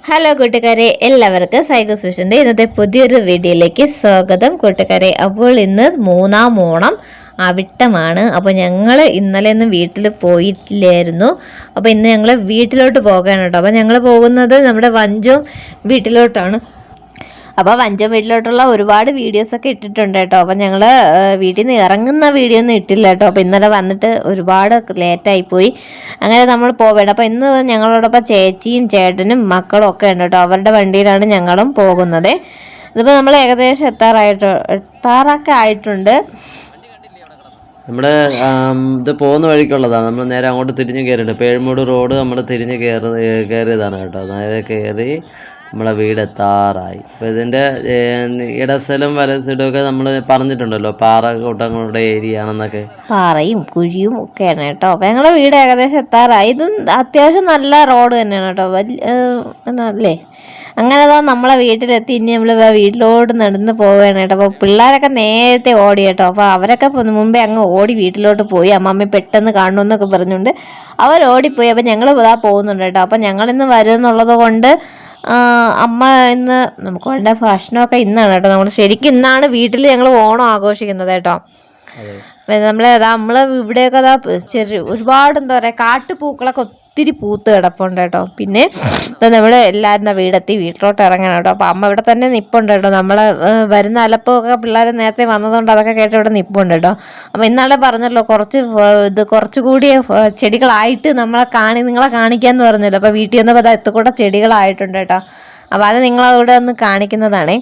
Hello കൂട്ടുകാരെ, എല്ലാവർക്കും സൈക്കോസ് വിഷന്റെ ഇന്നത്തെ പുതിയൊരു വീഡിയോയിലേക്ക് സ്വാഗതം കൂട്ടുകാരെ. അപ്പോൾ ഇന്ന് 3-ാം ഓണം അവിട്ടമാണ്. അപ്പോൾ ഞങ്ങൾ ഇന്നലെ ഒന്നും വീട്ടിൽ പോയിട്ടില്ലായിരുന്നു. അപ്പോൾ ഇന്ന് ഞങ്ങൾ വീട്ടിലോട്ട് പോകാനാണ് കേട്ടോ. അപ്പോൾ ഞങ്ങൾ പോകുന്നത് നമ്മുടെ വഞ്ചം വീട്ടിലോട്ടാണ്. അപ്പോൾ വഞ്ചം വീട്ടിലോട്ടുള്ള ഒരുപാട് വീഡിയോസൊക്കെ ഇട്ടിട്ടുണ്ട് കേട്ടോ. അപ്പോൾ ഞങ്ങൾ വീട്ടിൽ നിന്ന് ഇറങ്ങുന്ന വീഡിയോ ഒന്നും ഇട്ടില്ല കേട്ടോ. അപ്പോൾ ഇന്നലെ വന്നിട്ട് ഒരുപാട് ലേറ്റായിപ്പോയി. അങ്ങനെ നമ്മൾ പോവേണ്ട. അപ്പോൾ ഇന്ന് ഞങ്ങളോടൊപ്പം ചേച്ചിയും ചേട്ടനും മക്കളും ഒക്കെ ഉണ്ട് കേട്ടോ. അവരുടെ വണ്ടിയിലാണ് ഞങ്ങളും പോകുന്നത്. ഇതിപ്പോൾ നമ്മൾ ഏകദേശം എത്താറൊക്കെ ആയിട്ടുണ്ട്. നമ്മുടെ ഇത് പോകുന്ന വഴിക്കുള്ളതാണ്. നമ്മൾ നേരെ അങ്ങോട്ട് തിരിഞ്ഞ് കയറിയിട്ട് പേഴ്മൂട് റോഡ് നമ്മൾ തിരിഞ്ഞ് കയറിയതാണ് കേട്ടോ. നേരെ കയറി നമ്മളെ വീടെത്താറായി. അപ്പോൾ ഇതിൻ്റെ ഇടസ്ഥലം വലസ്ഥലമൊക്കെ നമ്മൾ പറഞ്ഞിട്ടുണ്ടല്ലോ, പാറക്കൂട്ടങ്ങളുടെ ഏരിയ ആണെന്നൊക്കെ. പാറയും കുഴിയും ഒക്കെയാണ് കേട്ടോ. അപ്പോൾ ഞങ്ങളുടെ വീട് ഏകദേശം എത്താറായി. ഇത് അത്യാവശ്യം നല്ല റോഡ് തന്നെയാണ് കേട്ടോ. അല്ലേ, അങ്ങനെ നമ്മളെ വീട്ടിലെത്തി. ഇനി നമ്മൾ വീട്ടിലോട്ട് നടന്ന് പോവുകയാണ് കേട്ടോ. അപ്പോൾ പിള്ളേരൊക്കെ നേരത്തെ ഓടി കേട്ടോ. അപ്പോൾ അവരൊക്കെ മുമ്പേ അങ്ങ് ഓടി വീട്ടിലോട്ട് പോയി. അമ്മമ്മ പെട്ടെന്ന് കാണണമെന്നൊക്കെ പറഞ്ഞുകൊണ്ട് അവർ ഓടിപ്പോയി. അപ്പോൾ ഞങ്ങൾ ഇതാ പോകുന്നുണ്ട് കേട്ടോ. അപ്പോൾ ഞങ്ങളിന്ന് വരുമെന്നുള്ളത് കൊണ്ട് അമ്മ ഇന്ന് നമുക്ക് വേണ്ട ഭക്ഷണമൊക്കെ ഇന്നാണ് കേട്ടോ. നമ്മൾ ശരിക്കും ഇന്നാണ് വീട്ടിൽ ഞങ്ങൾ ഓണം ആഘോഷിക്കുന്നത് കേട്ടോ. നമ്മൾ ഇവിടെയൊക്കെ ഒരുപാട് എന്താ പറയുക, കാട്ടുപൂക്കളൊക്കെ ഒത്തിരി പൂത്ത് കിടപ്പുണ്ട് കേട്ടോ. പിന്നെ നമ്മൾ എല്ലാവരും വീടെത്തി വീട്ടിലോട്ട് ഇറങ്ങണം കേട്ടോ. അപ്പോൾ അമ്മ ഇവിടെ തന്നെ നിൽപ്പുണ്ട് കേട്ടോ. നമ്മൾ വരുന്ന അലപ്പമൊക്കെ പിള്ളേർ നേരത്തെ വന്നതുകൊണ്ട് അതൊക്കെ കേട്ട് ഇവിടെ നിൽപ്പുണ്ട് കേട്ടോ. അപ്പോൾ ഇന്നാളെ പറഞ്ഞല്ലോ കുറച്ചുകൂടി ചെടികളായിട്ട് നിങ്ങളെ കാണിക്കാമെന്ന് പറഞ്ഞല്ലോ. അപ്പോൾ വീട്ടിൽ നിന്ന് അത് എത്തുകൂടെ ചെടികളായിട്ടുണ്ട് കേട്ടോ. അപ്പോൾ അത് നിങ്ങളവിടെ ഒന്ന് കാണിക്കുന്നതാണേ.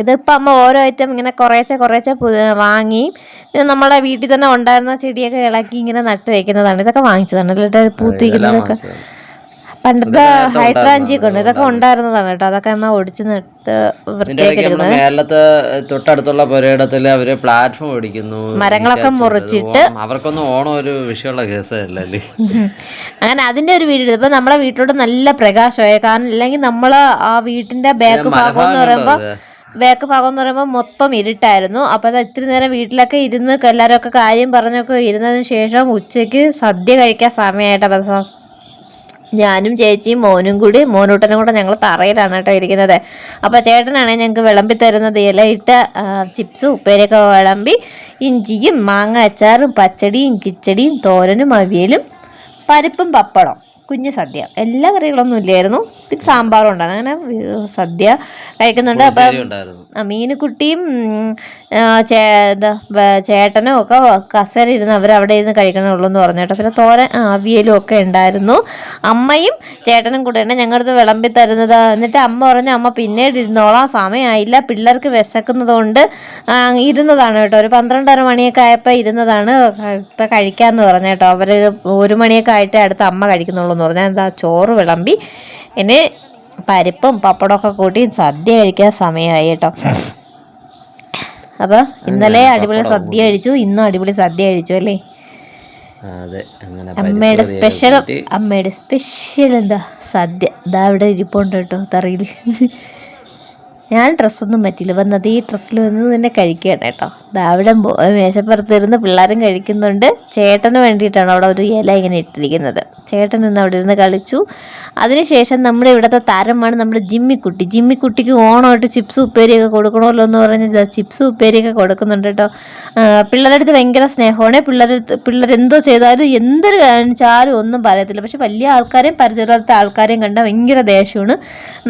ഇതിപ്പോൾ അമ്മ ഓരോ ഐറ്റം ഇങ്ങനെ കുറേശ്ശെ വാങ്ങി നമ്മളെ വീട്ടിൽ തന്നെ ഉണ്ടായിരുന്ന ചെടിയൊക്കെ ഇളക്കി ഇങ്ങനെ നട്ട് വയ്ക്കുന്നതാണ്. ഇതൊക്കെ വാങ്ങിച്ചതാണ് കേട്ടോ. പൂത്തിരിക്കുന്നതൊക്കെ പണ്ടത്തെ ഹൈഡ്രാഞ്ചിയൊക്കെ ഉണ്ട്, ഇതൊക്കെ ഉണ്ടായിരുന്നതാണ് കേട്ടോ. അതൊക്കെ അമ്മ ഒടിച്ച് നട്ട് വൃത്തിയാക്കി തൊട്ടടുത്തുള്ള പുരയിടത്തിൽ അവര് പ്ലാറ്റ്ഫോം ഓടിക്കുന്നു, മരങ്ങളൊക്കെ മുറിച്ചിട്ട്. അവർക്കൊന്നും ഓണം ഒരു വിഷയമുള്ള കേസല്ലേ. അങ്ങനെ അതിന്റെ ഒരു വീഡിയോ. ഇപ്പൊ നമ്മളെ വീട്ടിലോട്ട് നല്ല പ്രകാശമായ കാരണം, ഇല്ലെങ്കിൽ നമ്മള് ആ വീട്ടിന്റെ ബാക്ക് ഭാഗം എന്ന് പറയുമ്പോൾ മൊത്തം ഇരുട്ടായിരുന്നു. അപ്പോൾ അത് ഇത്തിരി നേരം വീട്ടിലൊക്കെ ഇരുന്ന് എല്ലാവരും ഒക്കെ കാര്യം പറഞ്ഞൊക്കെ ഇരുന്നതിന് ശേഷം ഉച്ചയ്ക്ക് സദ്യ കഴിക്കാൻ സമയമായിട്ട് ഞാനും ചേച്ചിയും മോനൂട്ടനും കൂടെ ഞങ്ങൾ തറയിലാണ് കേട്ടോ ഇരിക്കുന്നത്. അപ്പോൾ ചേട്ടനാണെങ്കിൽ ഞങ്ങൾക്ക് വിളമ്പി തരുന്നത് ഇലയിട്ട ചിപ്സും ഉപ്പേരിയൊക്കെ വിളമ്പി, ഇഞ്ചിയും മാങ്ങ അച്ചാറും പച്ചടിയും കിച്ചടിയും തോരനും അവിയലും പരിപ്പും പപ്പടം, കുഞ്ഞു സദ്യ. എല്ലാ കറികളൊന്നും ഇല്ലായിരുന്നു. പിന്നെ സാമ്പാറും ഉണ്ടായിരുന്നു. അങ്ങനെ സദ്യ കഴിക്കുന്നുണ്ട്. അപ്പം മീനുകുട്ടിയും ചേട്ടനും ഒക്കെ കസേര ഇരുന്ന് അവരവിടെ ഇരുന്ന് കഴിക്കണുള്ളൂ എന്ന് പറഞ്ഞു കേട്ടോ. പിന്നെ തോരൻ അവിയലും ഒക്കെ ഉണ്ടായിരുന്നു. അമ്മയും ചേട്ടനും കൂടെയാണ് ഞങ്ങളടുത്ത് വിളമ്പി തരുന്നത്. എന്നിട്ട് അമ്മ പറഞ്ഞു, അമ്മ പിന്നീട് ഇരുന്നോളാം, സമയമായില്ല, പിള്ളേർക്ക് വിശക്കുന്നത് കൊണ്ട് ഇരുന്നതാണ് കേട്ടോ. ഒരു 12:30 മണിയൊക്കെ ആയപ്പോൾ ഇരുന്നതാണ്. ഇപ്പം കഴിക്കാമെന്ന് പറഞ്ഞു കേട്ടോ. അവർ 1 മണിയൊക്കെ ആയിട്ട് അടുത്ത് അമ്മ കഴിക്കുന്നുള്ളൂ എന്ന് പറഞ്ഞാൽ എന്താ ചോറ് വിളമ്പി ഇനി പരിപ്പും പപ്പടമൊക്കെ കൂട്ടി സദ്യ കഴിക്കാൻ സമയമായി കേട്ടോ. അപ്പോൾ ഇന്നലെ അടിപൊളി സദ്യ കഴിച്ചു, ഇന്നും അടിപൊളി സദ്യ കഴിച്ചു അല്ലേ. അമ്മയുടെ സ്പെഷ്യൽ എന്താ സദ്യ ഇതാ ഇവിടെ ഇരിപ്പുണ്ട് കേട്ടോ തറയിൽ. ഞാൻ ഡ്രസ്സൊന്നും പറ്റില്ല, വന്നത് ഈ ഡ്രസ്സിൽ വന്ന് തന്നെ കഴിക്കുകയാണ് കേട്ടോ. അവിടെ മേശപ്പുറത്തിരുന്ന് പിള്ളേരും കഴിക്കുന്നുണ്ട്. ചേട്ടന് വേണ്ടിയിട്ടാണ് അവിടെ ഒരു ഇല ഇങ്ങനെ ഇട്ടിരിക്കുന്നത്. ചേട്ടൻ ഇന്ന് അവിടെ ഇരുന്ന് കളിച്ചു. അതിനുശേഷം നമ്മുടെ ഇവിടുത്തെ താരമാണ് നമ്മുടെ ജിമ്മിക്കുട്ടിക്ക് ഓണമായിട്ട് ചിപ്സ് ഉപ്പേരിയൊക്കെ കൊടുക്കണമല്ലോ എന്ന് പറഞ്ഞ് ചിപ്സ് ഉപ്പേരിയൊക്കെ കൊടുക്കുന്നുണ്ട് കേട്ടോ. പിള്ളേരുടെ അടുത്ത് ഭയങ്കര സ്നേഹമാണ്. പിള്ളേരെന്തോ ചെയ്താലും എന്തൊരു കാണിച്ചാലും ഒന്നും പറയത്തില്ല. പക്ഷെ വലിയ ആൾക്കാരെയും പരിചയമില്ലാത്ത ആൾക്കാരെയും കണ്ടാൽ ഭയങ്കര ദേഷ്യമാണ്.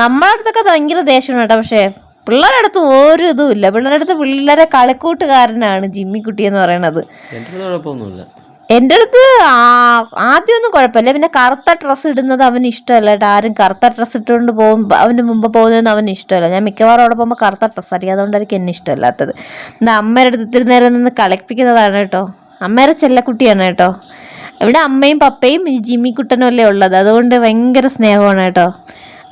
നമ്മളെ അടുത്തൊക്കെ ഭയങ്കര ദേഷ്യമാണ് കേട്ടോ. പക്ഷേ പിള്ളേരുടെ അടുത്ത് ഒരു ഇതും ഇല്ല. പിള്ളേരെ കളിക്കൂട്ടുകാരനാണ് ജിമ്മിക്കുട്ടി എന്ന് പറയണത്. എൻ്റെ അടുത്ത് ആദ്യമൊന്നും കുഴപ്പമില്ല. പിന്നെ കറുത്ത ഡ്രസ്സ് ഇടുന്നത് അവന് ഇഷ്ടമല്ല കേട്ടോ. ആരും കറുത്ത ഡ്രസ്സ് ഇട്ടുകൊണ്ട് അവന് മുമ്പ് പോകുന്നതൊന്നും അവന് ഇഷ്ടമല്ല. ഞാൻ മിക്കവാറും അവിടെ പോകുമ്പോൾ കറുത്ത ഡ്രസ്സായിരിക്കും, അതുകൊണ്ടായിരിക്കും എന്നെ ഇഷ്ടമല്ലാത്തത്. എന്താ അമ്മയുടെ അടുത്ത് ഇത്തിരി നേരം നിന്ന് കളിപ്പിക്കുന്നതാണ് കേട്ടോ. അമ്മയുടെ ചെല്ലക്കുട്ടിയാണ് കേട്ടോ. ഇവിടെ അമ്മയും പപ്പയും ഈ ജിമ്മിക്കുട്ടനും അല്ലേ ഉള്ളത്, അതുകൊണ്ട് ഭയങ്കര സ്നേഹമാണ് കേട്ടോ.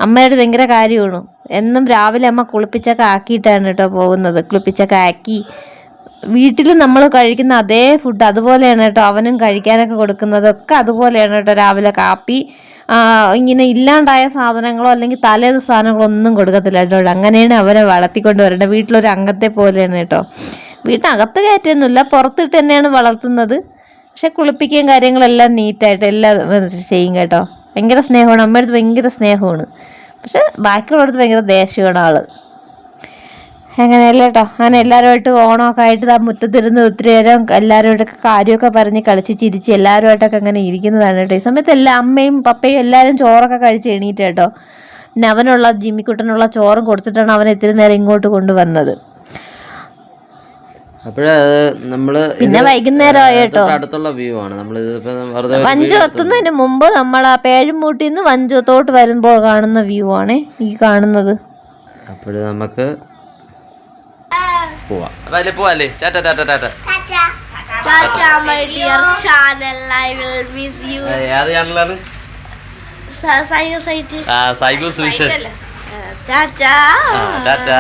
അമ്മയുടെ ഭയങ്കര കാര്യമാണ്. എന്നും രാവിലെ അമ്മ കുളിപ്പിച്ചൊക്കെ ആക്കിയിട്ടാണ് കേട്ടോ പോകുന്നത്. കുളിപ്പിച്ചൊക്കെ ആക്കി വീട്ടിൽ നമ്മൾ കഴിക്കുന്ന അതേ ഫുഡ് അതുപോലെയാണ് കേട്ടോ അവനും കഴിക്കാനൊക്കെ കൊടുക്കുന്നതൊക്കെ അതുപോലെയാണ് കേട്ടോ. രാവിലെ കാപ്പി ഇങ്ങനെ ഇല്ലാണ്ടായ സാധനങ്ങളോ അല്ലെങ്കിൽ തലേത് സാധനങ്ങളോ ഒന്നും കൊടുക്കത്തില്ല കേട്ടോ. അങ്ങനെയാണ് അവരെ വളർത്തിക്കൊണ്ട് വരേണ്ടത്. വീട്ടിലൊരു അംഗത്തെ പോലെയാണ് കേട്ടോ. വീട്ടിനകത്ത് കയറ്റൊന്നുമില്ല, പുറത്തിട്ട് തന്നെയാണ് വളർത്തുന്നത്. പക്ഷെ കുളിപ്പിക്കുകയും കാര്യങ്ങളെല്ലാം നീറ്റായിട്ട് എല്ലാം ചെയ്യും കേട്ടോ. ഭയങ്കര സ്നേഹമാണ്, അമ്മയുടെ അടുത്ത് ഭയങ്കര സ്നേഹമാണ്. പക്ഷെ ബാക്കിയുള്ളടത്ത് ഭയങ്കര ദേഷ്യമാണ് ആള്. അങ്ങനെയല്ല കേട്ടോ. അങ്ങനെ എല്ലാവരുമായിട്ട് ഓണമൊക്കെ ആയിട്ട് ആ മുറ്റത്തിരുന്ന് ഒത്തിരി നേരം എല്ലാവരുമായിട്ടൊക്കെ കാര്യമൊക്കെ പറഞ്ഞ് കളിച്ച് ചിരിച്ച് എല്ലാവരുമായിട്ടൊക്കെ അങ്ങനെ ഇരിക്കുന്നതാണ് കേട്ടോ. ഈ സമയത്ത് അമ്മയും പപ്പയും എല്ലാവരും ചോറൊക്കെ കഴിച്ച് എണീറ്റ് കേട്ടോ. പിന്നെ അവനുള്ള ജിമ്മിക്കുട്ടനുള്ള ചോറും കൊടുത്തിട്ടാണ് അവൻ ഇത്തിരി നേരം ഇങ്ങോട്ട് കൊണ്ടുവന്നത്. പിന്നെ വൈകുന്നേരമായി കേട്ടോ. അടുത്തുള്ള വ്യൂ ആണ്. വഞ്ചു എത്തുന്നതിന് മുമ്പ് നമ്മൾ ആ പേഴുംമൂട്ടിൽ നിന്ന് വഞ്ചത്തോട്ട് വരുമ്പോൾ കാണുന്ന വ്യൂ ആണ് ഈ കാണുന്നത്. അപ്പോൾ നമുക്ക് പോവാം. പോവാല്ലേ? Tata Tata Tata. Tata, my dear channel. I will miss you. ഏത് ചാനലാണ്? Saigo Site. Saigo's vision. Tata. Tata.